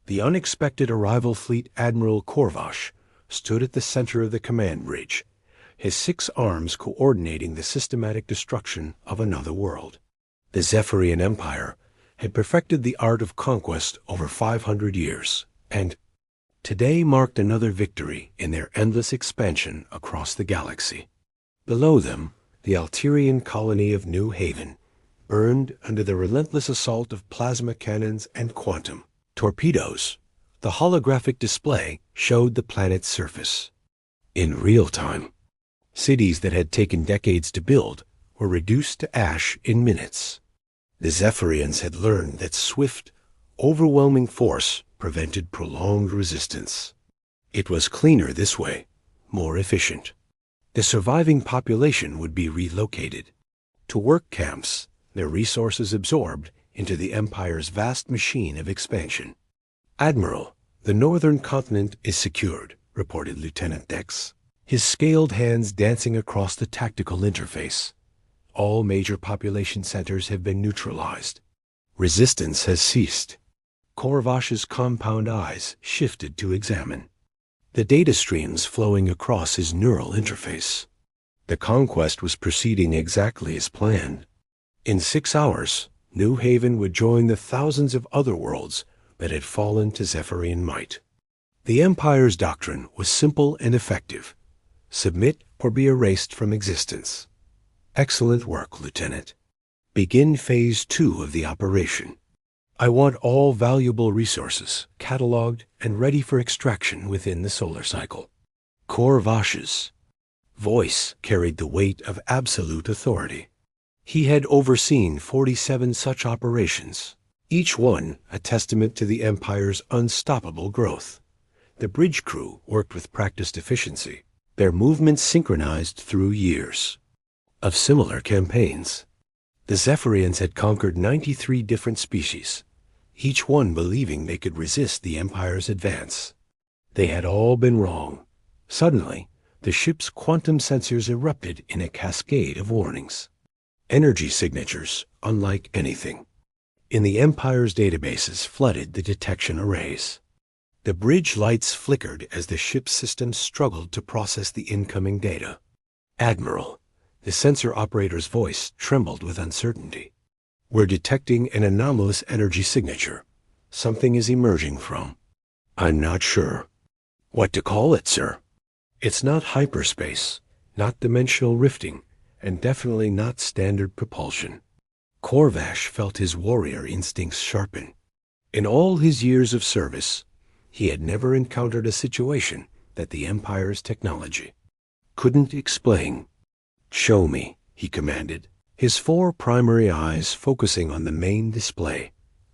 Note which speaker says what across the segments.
Speaker 1: The unexpected arrival fleet Admiral Korvash stood at the center of the command bridge, his 6 arms coordinating the systematic destruction of another world. The Zephyrian Empire had perfected the art of conquest over 500 years, and today marked another victory in their endless expansion across the galaxy. Below them, the Alterian colony of New Haven burned under the relentless assault of plasma cannons and quantum torpedoes. The holographic display showed the planet's surface. In real time, cities that had taken decades to build were reduced to ash in minutes. The Zephyrians had learned that swift, overwhelming force prevented prolonged resistance. It was cleaner this way, more efficient. The surviving population would be relocated to work camps, their resources absorbed into the Empire's vast machine of expansion. "Admiral, the northern continent is secured," reported Lieutenant Dex, his scaled hands dancing across the tactical interface. "All major population centers have been neutralized. Resistance has ceased." Korvash's compound eyes shifted to examine the data streams flowing across his neural interface. The conquest was proceeding exactly as planned. In 6 hours, New Haven would join the thousands of other worlds that had fallen to Zephyrian might. The Empire's doctrine was simple and effective: submit or be erased from existence. "Excellent work, Lieutenant. Begin Phase 2 of the operation. I want all valuable resources cataloged and ready for extraction within the solar cycle." Korvash's voice carried the weight of absolute authority. He had overseen 47 such operations, each one a testament to the Empire's unstoppable growth. The bridge crew worked with practiced efficiency, their movements synchronized through years of similar campaigns. The Zephyrians had conquered 93 different species, each one believing they could resist the Empire's advance. They had all been wrong. Suddenly, the ship's quantum sensors erupted in a cascade of warnings. Energy signatures unlike anything in the Empire's databases flooded the detection arrays. The bridge lights flickered as the ship's systems struggled to process the incoming data. "Admiral," the sensor operator's voice trembled with uncertainty, "we're detecting an anomalous energy signature. Something is emerging from—" "I'm not sure what to call it, sir. It's not hyperspace, not dimensional rifting, and definitely not standard propulsion." Korvash felt his warrior instincts sharpen. In all his years of service, he had never encountered a situation that the Empire's technology couldn't explain. "Show me," he commanded, his 4 primary eyes focusing on the main display.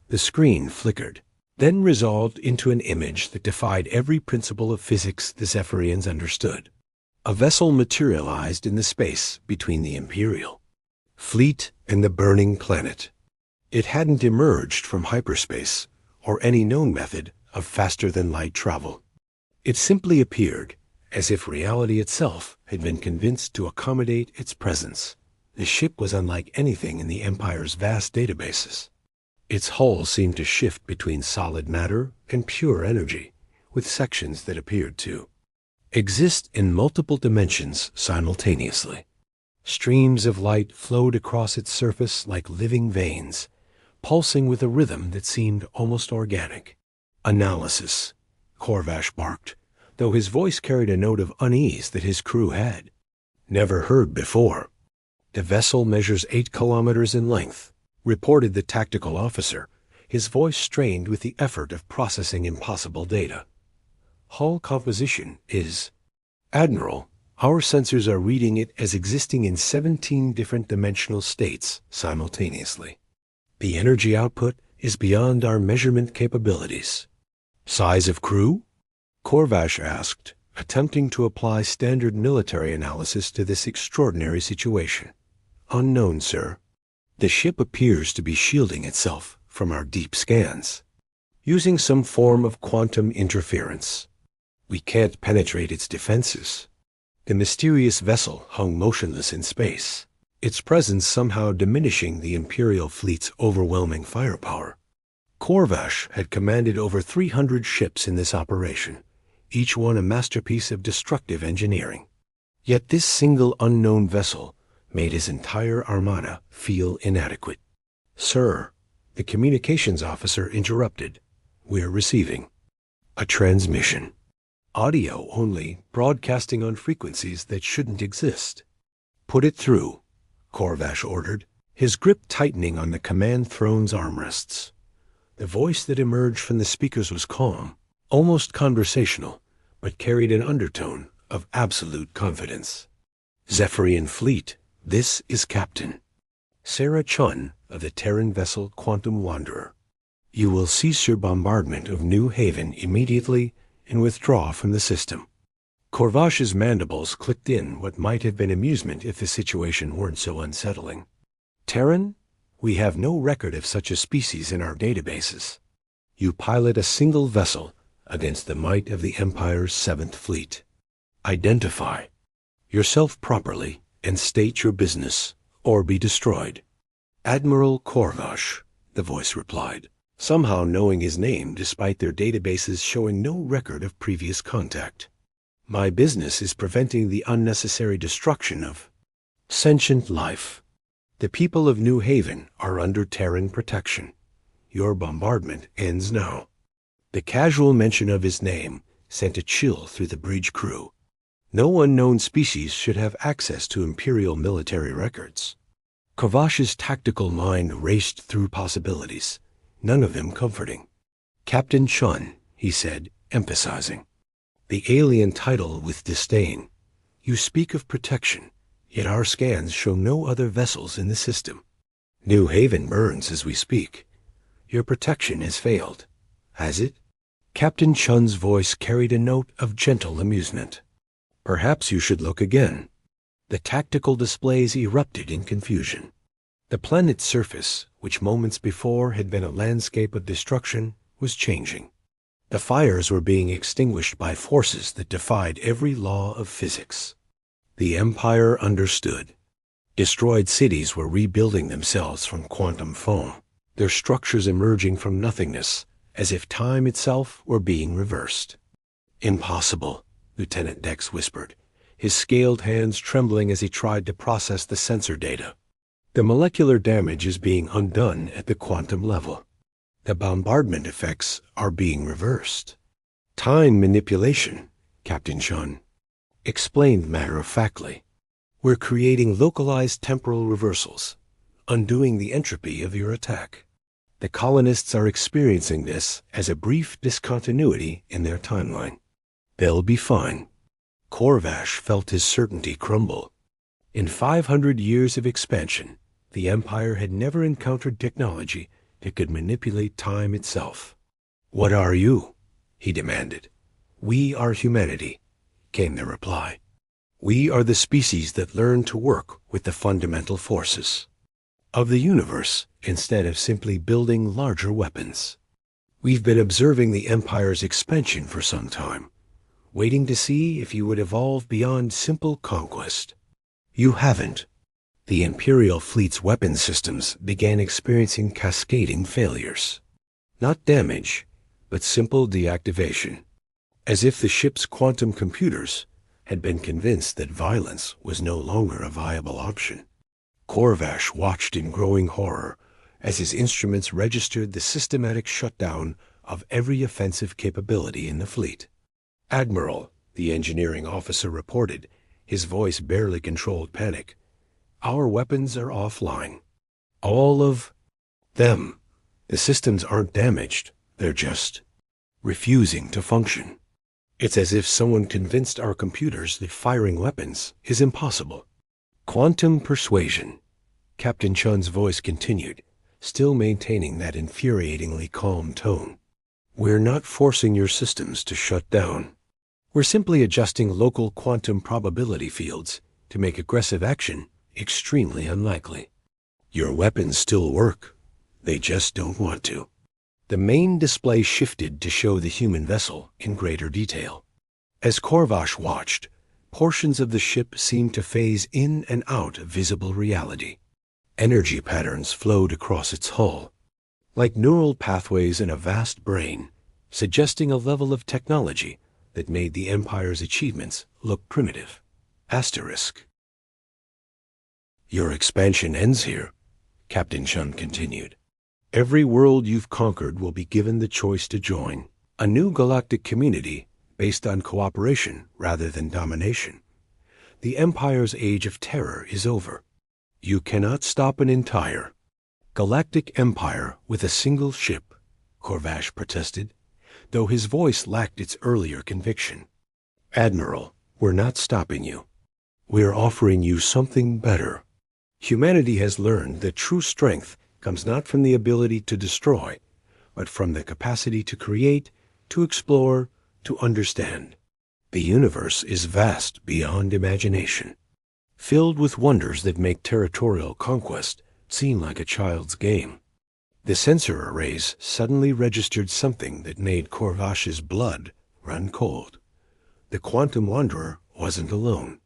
Speaker 1: The screen flickered, then resolved into an image that defied every principle of physics the Zephyrians understood. A vessel materialized in the space between the Imperial fleet and the burning planet. It hadn't emerged from hyperspace or any known method of faster-than-light travel. It simply appeared as if reality itself had been convinced to accommodate its presence. The ship was unlike anything in the Empire's vast databases. Its hull seemed to shift between solid matter and pure energy, with sections that appeared to exist in multiple dimensions simultaneously. Streams of light flowed across its surface like living veins, pulsing with a rhythm that seemed almost organic. "Analysis," Korvash barked, though his voice carried a note of unease that his crew had never heard before. "The vessel measures 8 kilometers in length," reported the tactical officer, his voice strained with the effort of processing impossible data. "Hull composition is—" "Admiral, our sensors are reading it as existing in 17 different dimensional states simultaneously. The energy output is beyond our measurement capabilities." "Size of crew?" Korvash asked, attempting to apply standard military analysis to this extraordinary situation. "Unknown, sir. The ship appears to be shielding itself from our deep scans, using some form of quantum interference. We can't penetrate its defenses." The mysterious vessel hung motionless in space, its presence somehow diminishing the Imperial fleet's overwhelming firepower. Corvash had commanded over 300 ships in this operation, each one a masterpiece of destructive engineering. Yet this single unknown vessel made his entire armada feel inadequate. "Sir," the communications officer interrupted, "we're receiving a transmission. Audio only, broadcasting on frequencies that shouldn't exist." "Put it through," Corvash ordered, his grip tightening on the command throne's armrests. The voice that emerged from the speakers was calm, almost conversational, but carried an undertone of absolute confidence. "Zephyrian Fleet, this is Captain Sarah Chun of the Terran vessel Quantum Wanderer. You will cease your bombardment of New Haven immediately and withdraw from the system." Corvash's mandibles clicked in what might have been amusement if the situation weren't so unsettling. "Terran? We have no record of such a species in our databases. You pilot a single vessel against the might of the Empire's 7th Fleet. Identify yourself properly and state your business, or be destroyed." "Admiral Corvash," the voice replied, somehow knowing his name despite their databases showing no record of previous contact. "My business is preventing the unnecessary destruction of sentient life. The people of New Haven are under Terran protection. Your bombardment ends now." The casual mention of his name sent a chill through the bridge crew. No unknown species should have access to Imperial military records. Corvash's tactical mind raced through possibilities, none of them comforting. "Captain Chun," he said, emphasizing the alien title with disdain. "You speak of protection, yet our scans show no other vessels in the system. New Haven burns as we speak. Your protection has failed, has it?" Captain Chun's voice carried a note of gentle amusement. "Perhaps you should look again." The tactical displays erupted in confusion. The planet's surface, which moments before had been a landscape of destruction, was changing. The fires were being extinguished by forces that defied every law of physics. The Empire understood. Destroyed cities were rebuilding themselves from quantum foam, their structures emerging from nothingness, as if time itself were being reversed. "Impossible," Lieutenant Dex whispered, his scaled hands trembling as he tried to process the sensor data. "The molecular damage is being undone at the quantum level. The bombardment effects are being reversed." "Time manipulation," Captain Chun explained matter-of-factly. "We're creating localized temporal reversals, undoing the entropy of your attack. The colonists are experiencing this as a brief discontinuity in their timeline. They'll be fine." Corvash felt his certainty crumble. In 500 years of expansion, the Empire had never encountered technology that could manipulate time itself. "What are you?" he demanded. "We are humanity," came the reply. "We are the species that learn to work with the fundamental forces of the universe instead of simply building larger weapons. We've been observing the Empire's expansion for some time, waiting to see if you would evolve beyond simple conquest. You haven't." The Imperial fleet's weapon systems began experiencing cascading failures. Not damage, but simple deactivation, as if the ship's quantum computers had been convinced that violence was no longer a viable option. Corvash watched in growing horror as his instruments registered the systematic shutdown of every offensive capability in the fleet. "Admiral," the engineering officer reported, his voice barely controlled panic, "our weapons are offline. All of them. The systems aren't damaged, they're just refusing to function. It's as if someone convinced our computers that firing weapons is impossible." "Quantum persuasion," Captain Chun's voice continued, still maintaining that infuriatingly calm tone. "We're not forcing your systems to shut down. We're simply adjusting local quantum probability fields to make aggressive action extremely unlikely. Your weapons still work. They just don't want to." The main display shifted to show the human vessel in greater detail. As Corvash watched, portions of the ship seemed to phase in and out of visible reality. Energy patterns flowed across its hull. like neural pathways in a vast brain, suggesting a level of technology that made the Empire's achievements look primitive. Asterisk. Your expansion ends here, Captain Shun continued. Every world you've conquered will be given the choice to join a new galactic community based on cooperation rather than domination. The Empire's age of terror is over. You cannot stop an entire galactic empire with a single ship, Corvash protested, though his voice lacked its earlier conviction. Admiral, we're not stopping you. We're offering you something better. Humanity has learned that true strength comes not from the ability to destroy, but from the capacity to create, to explore, to understand. The universe is vast beyond imagination, filled with wonders that make territorial conquest seem like a child's game. The sensor arrays suddenly registered something that made Corvash's blood run cold. The Quantum Wanderer wasn't alone.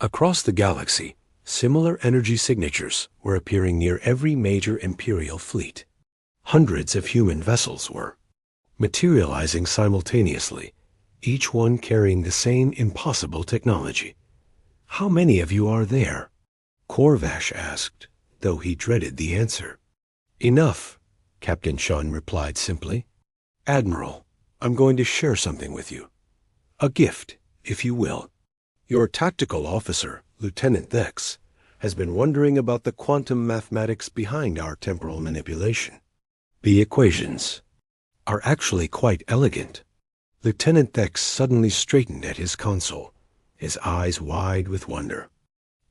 Speaker 1: Across the galaxy, similar energy signatures were appearing near every major Imperial fleet. Hundreds of human vessels were materializing simultaneously, each one carrying the same impossible technology. How many of you are there? Corvash asked, though he dreaded the answer. Enough, Captain Shun replied simply. Admiral, I'm going to share something with you. A gift, if you will. Your tactical officer, Lieutenant Thex, has been wondering about the quantum mathematics behind our temporal manipulation. The equations are actually quite elegant. Lieutenant Thex suddenly straightened at his console, his eyes wide with wonder.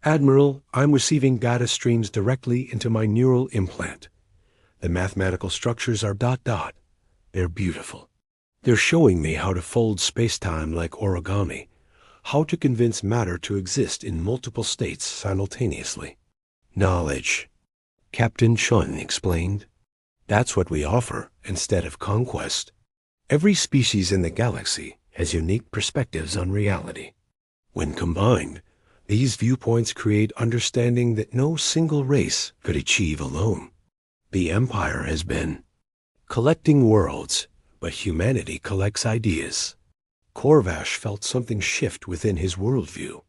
Speaker 1: Admiral, I'm receiving data streams directly into my neural implant. The mathematical structures are ... They're beautiful. They're showing me how to fold space-time like origami, how to convince matter to exist in multiple states simultaneously. Knowledge, Captain Shun explained. That's what we offer instead of conquest. Every species in the galaxy has unique perspectives on reality. When combined, these viewpoints create understanding that no single race could achieve alone. The Empire has been collecting worlds, but humanity collects ideas. Corvash felt something shift within his worldview.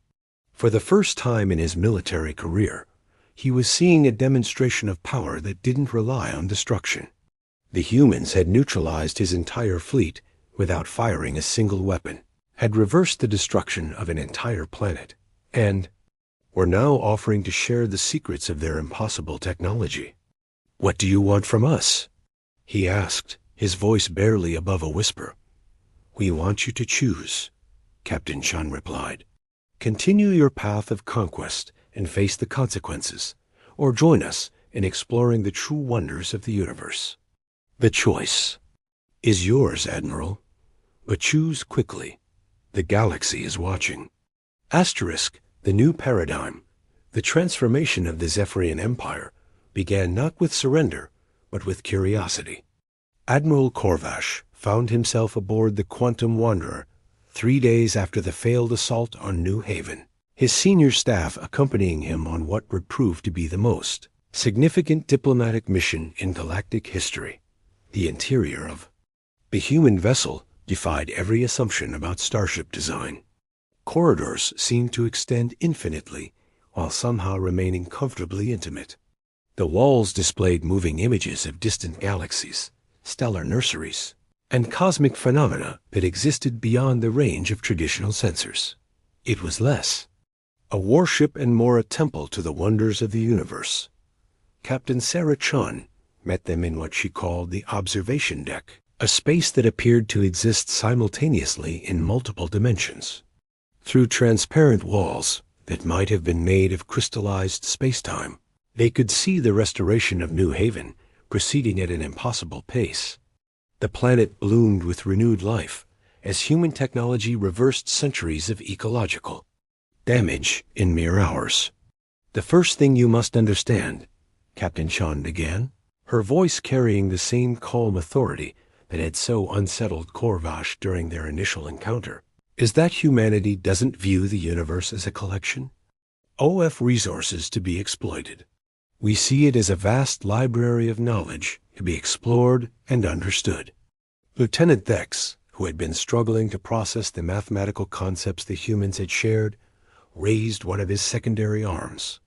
Speaker 1: For the first time in his military career, he was seeing a demonstration of power that didn't rely on destruction. The humans had neutralized his entire fleet without firing a single weapon, had reversed the destruction of an entire planet, and were now offering to share the secrets of their impossible technology. What do you want from us? He asked, his voice barely above a whisper. We want you to choose, Captain Shun replied. Continue your path of conquest and face the consequences, or join us in exploring the true wonders of the universe. The choice is yours, Admiral, but choose quickly. The galaxy is watching. Asterisk, the new paradigm, the transformation of the Zephyrian Empire, began not with surrender, but with curiosity. Admiral Corvash found himself aboard the Quantum Wanderer 3 days after the failed assault on New Haven, his senior staff accompanying him on what would prove to be the most significant diplomatic mission in galactic history. The interior of the human vessel defied every assumption about starship design. Corridors seemed to extend infinitely, while somehow remaining comfortably intimate. The walls displayed moving images of distant galaxies, stellar nurseries, and cosmic phenomena that existed beyond the range of traditional sensors. It was less a warship and more a temple to the wonders of the universe. Captain Sarah Chun met them in what she called the observation deck, a space that appeared to exist simultaneously in multiple dimensions. Through transparent walls that might have been made of crystallized space-time, they could see the restoration of New Haven proceeding at an impossible pace. The planet bloomed with renewed life as human technology reversed centuries of ecological damage in mere hours. The first thing you must understand, Captain Shun began, her voice carrying the same calm authority that had so unsettled Corvash during their initial encounter, is that humanity doesn't view the universe as a collection of resources to be exploited. We see it as a vast library of knowledge to be explored and understood. Lieutenant Dex, who had been struggling to process the mathematical concepts the humans had shared, raised one of his secondary arms.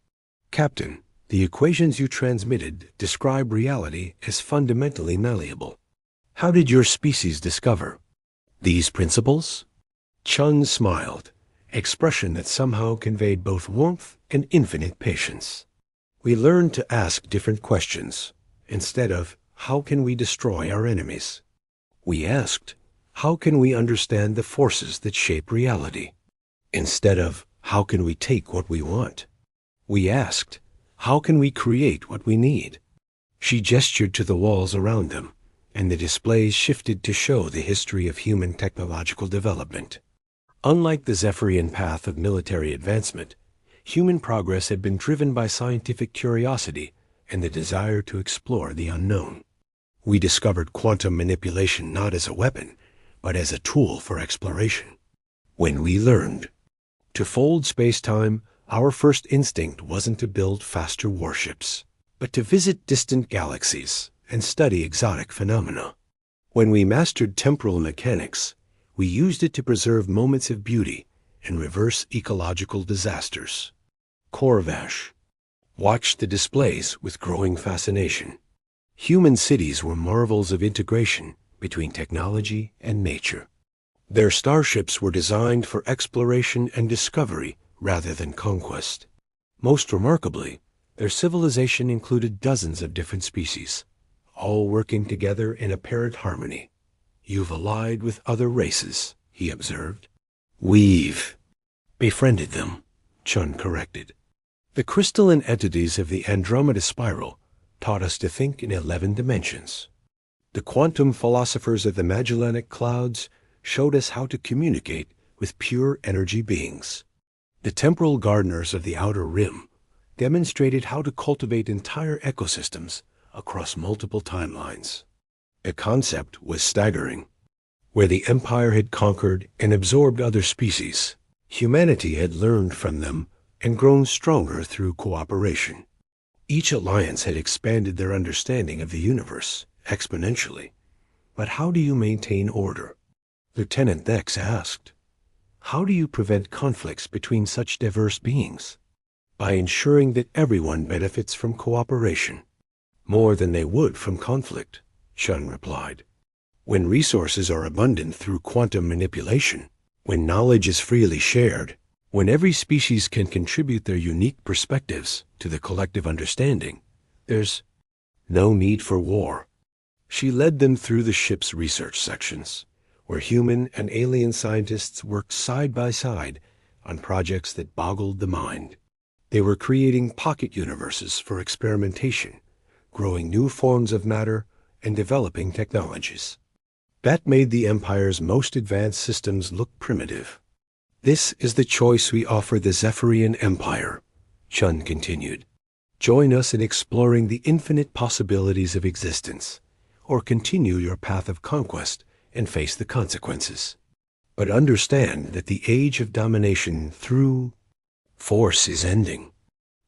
Speaker 1: Captain, the equations you transmitted describe reality as fundamentally malleable. How did your species discover these principles? Chun smiled, expression that somehow conveyed both warmth and infinite patience. We learned to ask different questions. Instead of, how can we destroy our enemies? We asked, how can we understand the forces that shape reality? Instead of, how can we take what we want? We asked, how can we create what we need? She gestured to the walls around them, and the displays shifted to show the history of human technological development. Unlike the Zephyrian path of military advancement, human progress had been driven by scientific curiosity and the desire to explore the unknown. We discovered quantum manipulation not as a weapon, but as a tool for exploration. When we learned to fold space-time, our first instinct wasn't to build faster warships, but to visit distant galaxies and study exotic phenomena. When we mastered temporal mechanics, we used it to preserve moments of beauty and reverse ecological disasters. Corvash watched the displays with growing fascination. Human cities were marvels of integration between technology and nature. Their starships were designed for exploration and discovery rather than conquest. Most remarkably, their civilization included dozens of different species, all working together in apparent harmony. You've allied with other races, he observed. We've befriended them, Chun corrected. The crystalline entities of the Andromeda Spiral taught us to think in 11 dimensions. The quantum philosophers of the Magellanic Clouds showed us how to communicate with pure energy beings. The temporal gardeners of the Outer Rim demonstrated how to cultivate entire ecosystems across multiple timelines. The concept was staggering. Where the Empire had conquered and absorbed other species, humanity had learned from them and grown stronger through cooperation. Each alliance had expanded their understanding of the universe exponentially. But how do you maintain order? Lieutenant Dex asked. How do you prevent conflicts between such diverse beings? By ensuring that everyone benefits from cooperation. More than they would from conflict, Chun replied. When resources are abundant through quantum manipulation, when knowledge is freely shared, when every species can contribute their unique perspectives to the collective understanding, there's no need for war. She led them through the ship's research sections, where human and alien scientists worked side by side on projects that boggled the mind. They were creating pocket universes for experimentation, growing new forms of matter, and developing technologies. That made the Empire's most advanced systems look primitive. This is the choice we offer the Zephyrian Empire, Chun continued. Join us in exploring the infinite possibilities of existence, or continue your path of conquest and face the consequences. But understand that the age of domination through force is ending.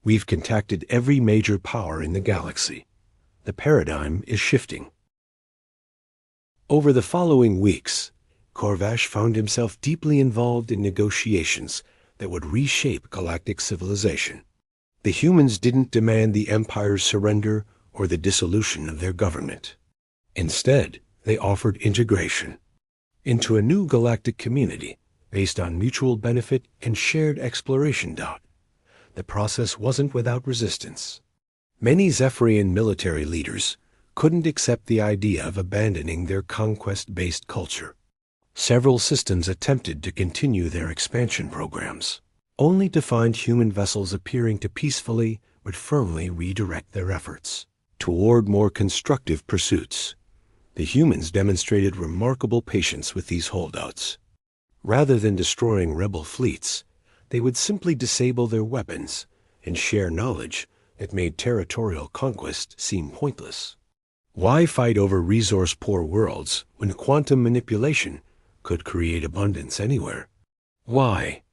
Speaker 1: We've contacted every major power in the galaxy. The paradigm is shifting. Over the following weeks, Corvash found himself deeply involved in negotiations that would reshape galactic civilization. The humans didn't demand the Empire's surrender or the dissolution of their government. Instead, they offered integration into a new galactic community based on mutual benefit and shared exploration. The process wasn't without resistance. Many Zephyrian military leaders couldn't accept the idea of abandoning their conquest-based culture. Several systems attempted to continue their expansion programs, only to find human vessels appearing to peacefully but firmly redirect their efforts toward more constructive pursuits. The humans demonstrated remarkable patience with these holdouts. Rather than destroying rebel fleets, they would simply disable their weapons and share knowledge that made territorial conquest seem pointless. Why fight over resource-poor worlds when quantum manipulation could create abundance anywhere? Why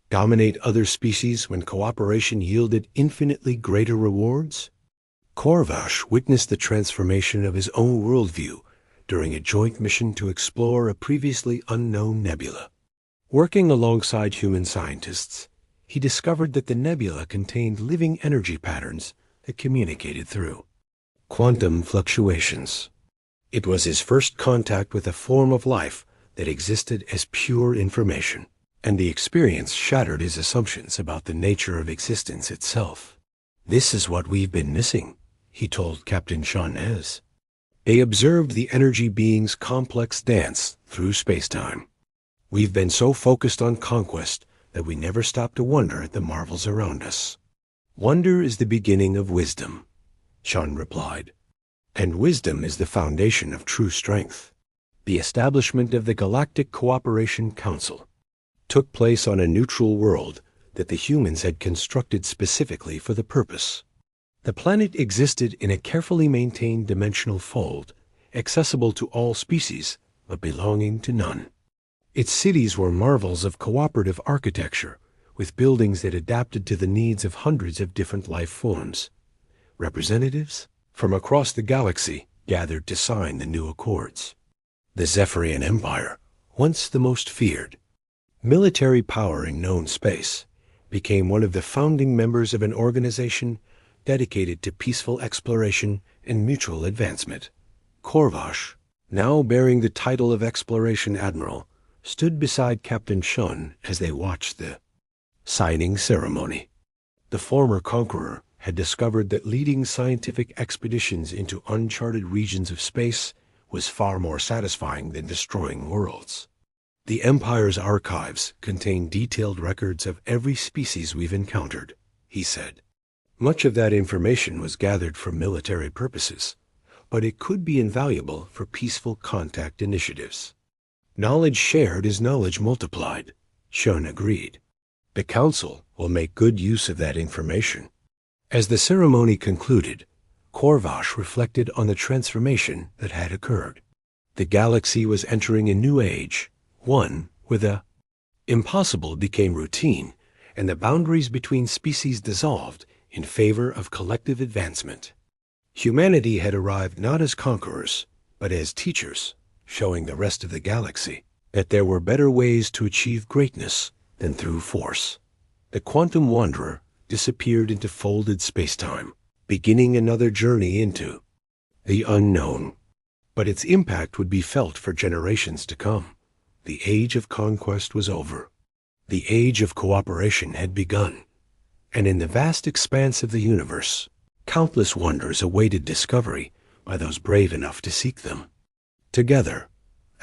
Speaker 1: dominate other species when cooperation yielded infinitely greater rewards? Corvash witnessed the transformation of his own worldview during a joint mission to explore a previously unknown nebula. Working alongside human scientists, he discovered that the nebula contained living energy patterns that communicated through quantum fluctuations. It was his first contact with a form of life that existed as pure information, and the experience shattered his assumptions about the nature of existence itself. "This is what we've been missing," he told Captain Shawnez. They observed the energy being's complex dance through spacetime. "We've been so focused on conquest that we never stop to wonder at the marvels around us." "Wonder is the beginning of wisdom," Sean replied. "And wisdom is the foundation of true strength." The establishment of the Galactic Cooperation Council took place on a neutral world that the humans had constructed specifically for the purpose. The planet existed in a carefully maintained dimensional fold, accessible to all species, but belonging to none. Its cities were marvels of cooperative architecture, with buildings that adapted to the needs of hundreds of different life forms. Representatives from across the galaxy gathered to sign the new accords. The Zephyrian Empire, once the most feared military power in known space, became one of the founding members of an organization dedicated to peaceful exploration and mutual advancement. Corvash, now bearing the title of Exploration Admiral, stood beside Captain Shun as they watched the signing ceremony. The former conqueror had discovered that leading scientific expeditions into uncharted regions of space was far more satisfying than destroying worlds. "The Empire's archives contain detailed records of every species we've encountered," he said. "Much of that information was gathered for military purposes, but it could be invaluable for peaceful contact initiatives." "Knowledge shared is knowledge multiplied," Shun agreed. "The Council will make good use of that information." As the ceremony concluded, Corvash reflected on the transformation that had occurred. The galaxy was entering a new age, one where the impossible became routine and the boundaries between species dissolved in favor of collective advancement. Humanity had arrived not as conquerors, but as teachers, showing the rest of the galaxy that there were better ways to achieve greatness than through force. The quantum wanderer disappeared into folded spacetime, beginning another journey into the unknown. But its impact would be felt for generations to come. The age of conquest was over. The age of cooperation had begun. And in the vast expanse of the universe, countless wonders awaited discovery by those brave enough to seek them. Together, *.